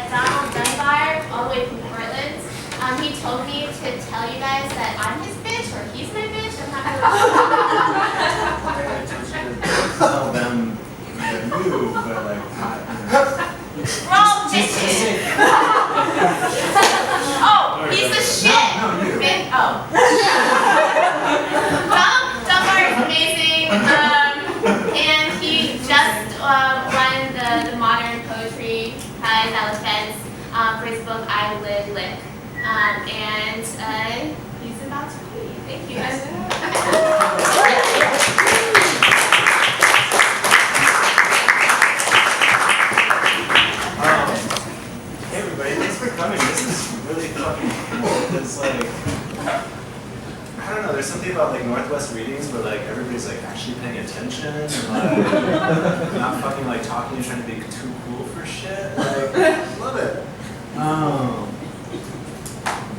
Donald Dunbar, all the way from Portland. He told me to tell you guys that I'm his bitch or he's my bitch. I'm not really sure. Tell them that you, but like not. We're all bitches. Oh, he's the shit. No, you. Oh. Donald Dunbar is amazing, and he just won the Modern Poetry Prize at VIDZ for his book I Live Lick, and he's about to read. Thank you guys. Hey everybody, thanks for coming. This is really fucking cool. It's like, I don't know, there's something about like Northwest readings where like everybody's like actually paying attention and like not fucking like talking and trying to be too cool for shit. Like, love it.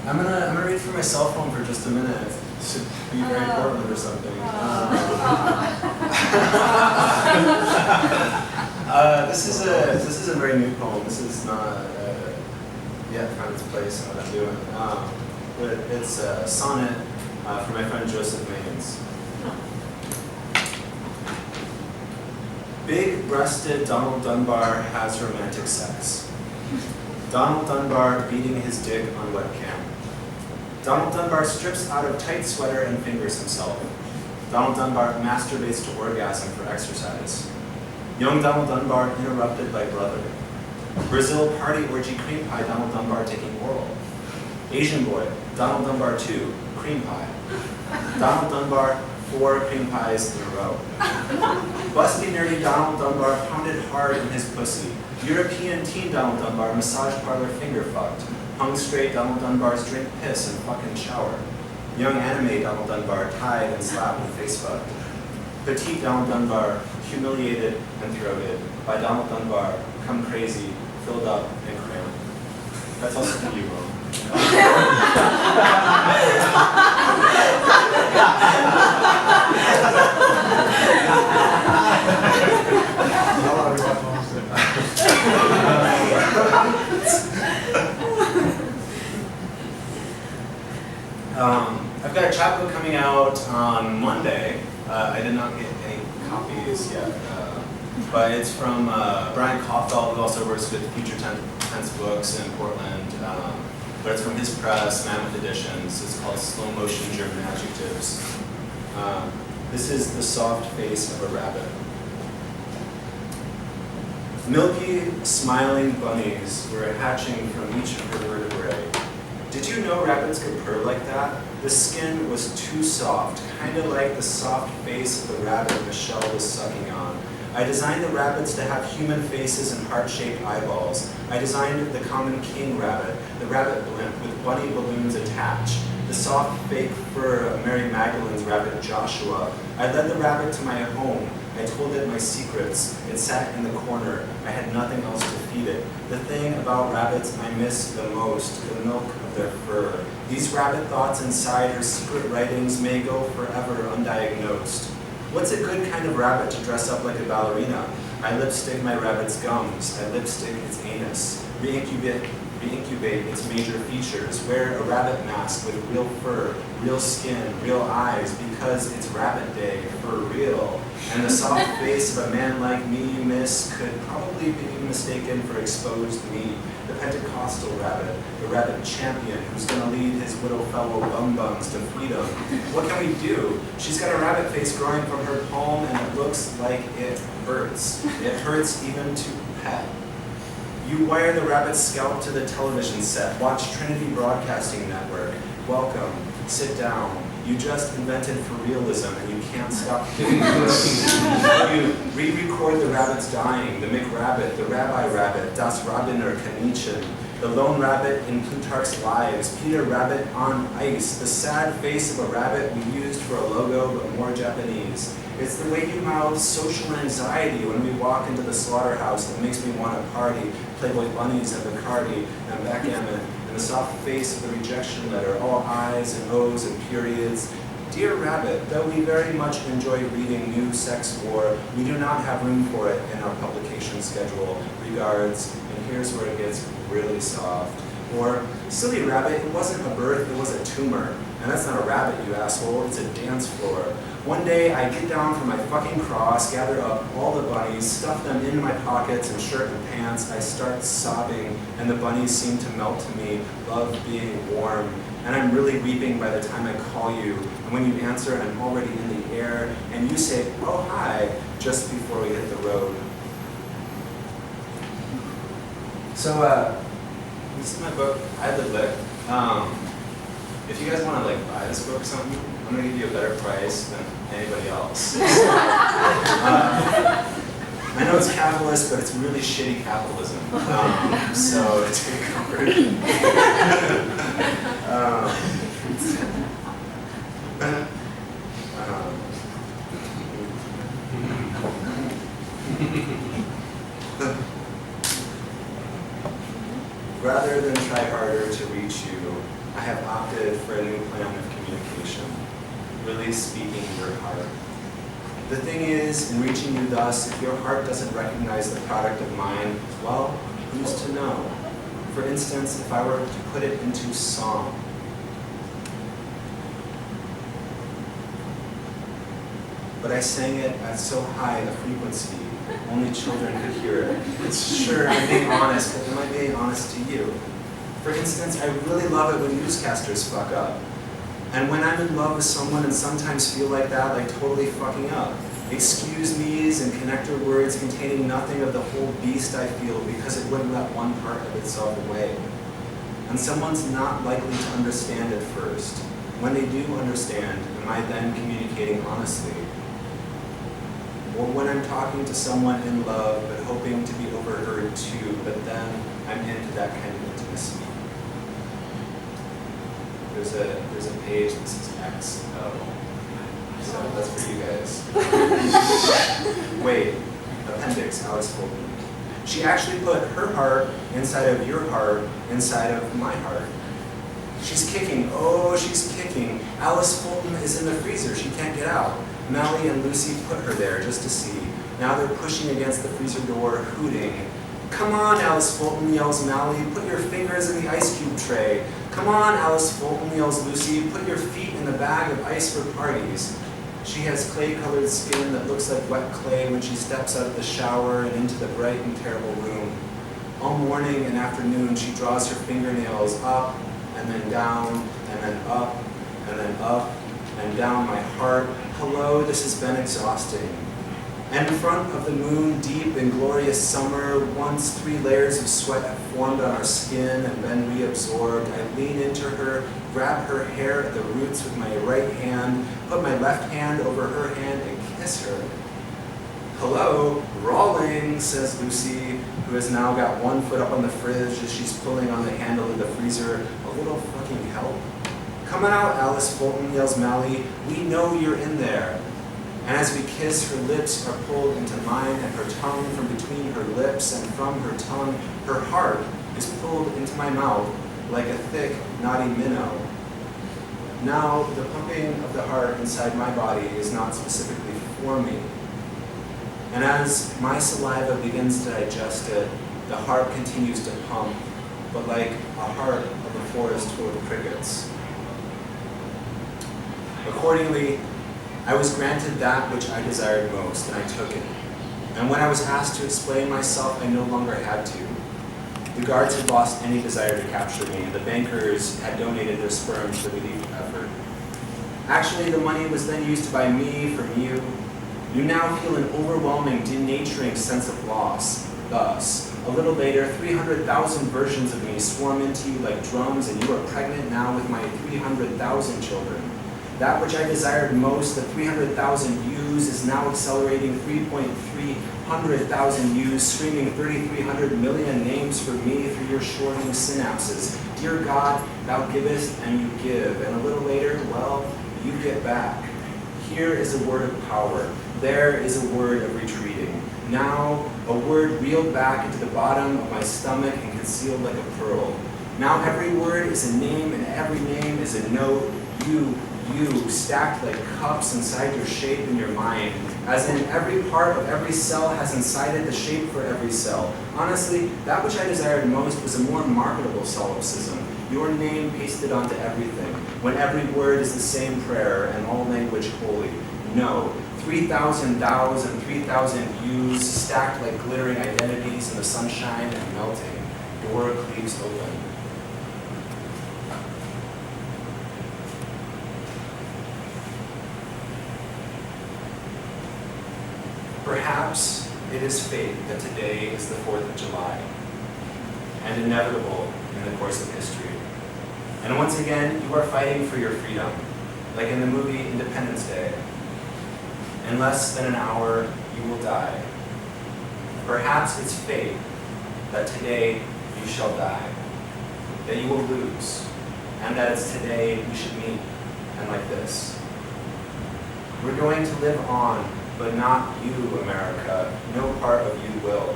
I'm gonna read from my cell phone for just a minute. It should be very important or something. This is a very new poem. This is not yet found its place in what I'm doing. But it's a sonnet from my friend Joseph Maines. Big-breasted Donald Dunbar has romantic sex. Donald Dunbar beating his dick on webcam. Donald Dunbar strips out of tight sweater and fingers himself. Donald Dunbar masturbates to orgasm for exercise. Young Donald Dunbar interrupted by brother. Brazil party orgy cream pie, Donald Dunbar taking oral. Asian boy, Donald Dunbar 2, cream pie. Donald Dunbar, 4 cream pies in a row. Busty nerdy Donald Dunbar pounded hard in his pussy. European teen Donald Dunbar massage parlor finger fucked. Hung straight Donald Dunbar's drink piss and fucking shower. Young anime Donald Dunbar tied and slapped and face fucked. Petite Donald Dunbar humiliated and throated by Donald Dunbar, come crazy, filled up and cramped. That's also for you, Will. I've got a chapbook coming out on Monday. I did not get any copies yet, but it's from Brian Kaufeld, who also works with Future Tense Books in Portland. But it's from his press, Mammoth Editions. It's called Slow Motion German Adjectives. This is the soft face of a rabbit. Milky, smiling bunnies were hatching from each of her vertebrae. Did you know rabbits could purr like that? The skin was too soft, kind of like the soft face of the rabbit Michelle was sucking on. I designed the rabbits to have human faces and heart-shaped eyeballs. I designed the common king rabbit, the rabbit blimp with bunny balloons attached, the soft fake fur of Mary Magdalene's rabbit Joshua. I led the rabbit to my home. I told it my secrets. It sat in the corner. I had nothing else to feed it. The thing about rabbits I miss the most, the milk of their fur. These rabbit thoughts inside her secret writings may go forever undiagnosed. What's a good kind of rabbit to dress up like a ballerina? I lipstick my rabbit's gums. I lipstick its anus. Reincubate its major features. Wear a rabbit mask with real fur, real skin, real eyes, because it's rabbit day, for real. And the soft face of a man like me, miss, could probably be mistaken for exposed meat. The Pentecostal rabbit, the rabbit champion who's gonna lead his little fellow bum-bums to freedom. What can we do? She's got a rabbit face growing from her palm and it looks like it hurts. It hurts even to pet. You wire the rabbit's scalp to the television set. Watch Trinity Broadcasting Network. Welcome. Sit down. You just invented for realism and you can't stop thinking. You re-record the rabbits dying, the McRabbit, the Rabbi Rabbit, Das Rabbiner Kaninchen, the Lone Rabbit in Plutarch's Lives, Peter Rabbit on Ice, the sad face of a rabbit we used for a logo but more Japanese. It's the way you mouth social anxiety when we walk into the slaughterhouse that makes me want to party, Playboy bunnies and Bacardi and backgammon, and the soft face of the rejection letter, all I's and O's and periods. Dear Rabbit, though we very much enjoy reading new sex war, we do not have room for it in our publication schedule. Regards, and here's where it gets really soft. Or, silly rabbit, it wasn't a birth, it was a tumor. And that's not a rabbit, you asshole, it's a dance floor. One day I get down from my fucking cross, gather up all the bunnies, stuff them into my pockets and shirt and pants. I start sobbing, and the bunnies seem to melt to me, love being warm. And I'm really weeping by the time I call you. And when you answer, I'm already in the air, and you say, oh hi, just before we hit the road. So, this is my book, I Live Lick. If you guys want to like buy this book or something, I'm going to give you a better price than anybody else. I know it's capitalist, but it's really shitty capitalism. So take comfort. Rather than try harder to reach you, I have opted for a new plan of communication, really speaking your heart. The thing is, in reaching you thus, if your heart doesn't recognize the product of mine, well, who's to know? For instance, if I were to put it into song. But I sang it at so high a frequency, only children could hear it. It's sure, I'm being honest, but am I being honest to you? For instance, I really love it when newscasters fuck up. And when I'm in love with someone and sometimes feel like that, like totally fucking up. Excuse me's and connector words containing nothing of the whole beast I feel because it wouldn't let one part of itself away. And someone's not likely to understand at first. When they do understand, am I then communicating honestly? Or when I'm talking to someone in love but hoping to be overheard too, but then I'm into that kind of intimacy. There's a page that says X. So that's for you guys. Wait, appendix, Alice Fulton. She actually put her heart inside of your heart, inside of my heart. She's kicking, oh, she's kicking. Alice Fulton is in the freezer, she can't get out. Mally and Lucy put her there just to see. Now they're pushing against the freezer door, hooting. Come on, Alice Fulton, yells Mally, put your fingers in the ice cube tray. Come on, Alice Fulton, yells Lucy, put your feet in the bag of ice for parties. She has clay-colored skin that looks like wet clay when she steps out of the shower and into the bright and terrible room. All morning and afternoon, she draws her fingernails up and then down and then up and then up and down my heart. Hello, this has been exhausting. And in front of the moon, deep in glorious summer, once 3 layers of sweat have formed on our skin and been reabsorbed, I lean into her, grab her hair at the roots with my right hand, put my left hand over her hand and kiss her. Hello, rolling, says Lucy, who has now got 1 foot up on the fridge as she's pulling on the handle of the freezer. A little fucking help? Come on out, Alice Fulton, yells Mally. We know you're in there. And as we kiss, her lips are pulled into mine and her tongue from between her lips, and from her tongue, her heart is pulled into my mouth like a thick, knotty minnow. Now, the pumping of the heart inside my body is not specifically for me. And as my saliva begins to digest it, the heart continues to pump, but like a heart of a forest full of crickets. Accordingly, I was granted that which I desired most, and I took it. And when I was asked to explain myself, I no longer had to. The guards had lost any desire to capture me, and the bankers had donated their sperm to the relief effort. Actually, the money was then used to buy me from you. You now feel an overwhelming, denaturing sense of loss. Thus, a little later, 300,000 versions of me swarm into you like drums, and you are pregnant now with my 300,000 children. That which I desired most, the 300,000 U's, is now accelerating 3,300,000 U's, screaming 3,300 million names for me through your shortening synapses. Dear God, thou givest and you give. And a little later, well, you get back. Here is a word of power. There is a word of retreating. Now, a word reeled back into the bottom of my stomach and concealed like a pearl. Now every word is a name, and every name is a note. You, you stacked like cups inside your shape in your mind, as in every part of every cell has incited the shape for every cell. Honestly, that which I desired most was a more marketable solipsism, your name pasted onto everything, when every word is the same prayer and all language holy. No, 3,000 thous and 3,000 yous stacked like glittering identities in the sunshine and melting. Door cleaves open. Perhaps it is fate that today is the 4th of July, and inevitable in the course of history. And once again, you are fighting for your freedom, like in the movie Independence Day. In less than an hour, you will die. Perhaps it's fate that today you shall die, that you will lose, and that it's today we should meet, and like this. We're going to live on, but not you, America. No part of you will.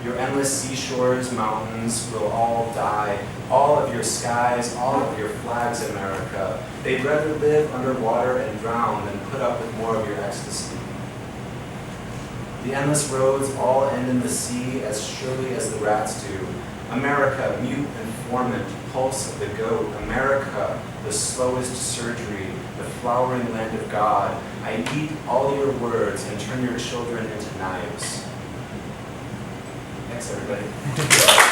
Your endless seashores, mountains will all die. All of your skies, all of your flags, America. They'd rather live underwater and drown than put up with more of your ecstasy. The endless roads all end in the sea as surely as the rats do. America, mute informant, pulse of the goat. America, the slowest surgery, the flowering land of God. I eat all your words and turn your children into knives. Thanks, everybody.